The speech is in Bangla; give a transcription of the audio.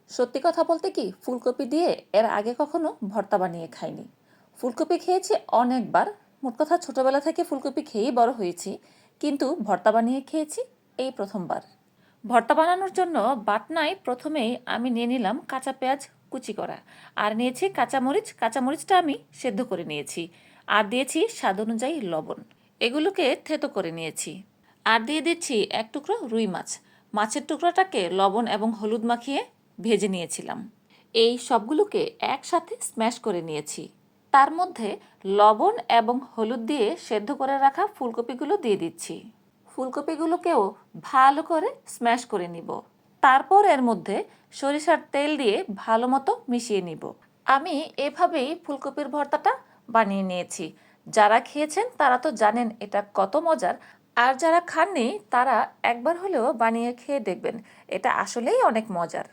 সত্যি কথা বলতে কি, ফুলকপি দিয়ে এর আগে কখনো ভর্তা বানিয়ে খাইনি। ফুলকপি খেয়েছি অনেকবার, মোট কথা ছোটবেলা থেকে ফুলকপি খেয়েই বড় হয়েছি, কিন্তু ভর্তা বানিয়ে খেয়েছি এই প্রথমবার। ভর্তা বানানোর জন্য বাটনায় প্রথমেই আমি নিয়ে নিলাম কাঁচা পেঁয়াজ কুচি করা, আর নিয়েছি কাঁচামরিচ। কাঁচামরিচটা আমি সেদ্ধ করে নিয়েছি, আর দিয়েছি স্বাদ অনুযায়ী লবণ। এগুলোকে থেতো করে নিয়েছি। আর দিয়ে দিচ্ছি এক টুকরো রুই মাছ। মাছের টুকরোটাকে লবণ এবং হলুদ মাখিয়ে ভেজে নিয়েছিলাম। এই সবগুলোকে একসাথে স্ম্যাশ করে নিয়েছি। তার মধ্যে লবণ এবং হলুদ দিয়ে সেদ্ধ করে রাখা ফুলকপিগুলো দিয়ে দিচ্ছি। ফুলকপিগুলোকেও ভালো করে স্ম্যাশ করে নিব। তারপর এর মধ্যে সরিষার তেল দিয়ে ভালো মতো মিশিয়ে নিব। আমি এভাবেই ফুলকপির ভর্তাটা বানিয়ে নিয়েছি। যারা খেয়েছেন তারা তো জানেন এটা কত মজার, আর যারা খাননি তারা একবার হলেও বানিয়ে খেয়ে দেখবেন, এটা আসলেই অনেক মজার।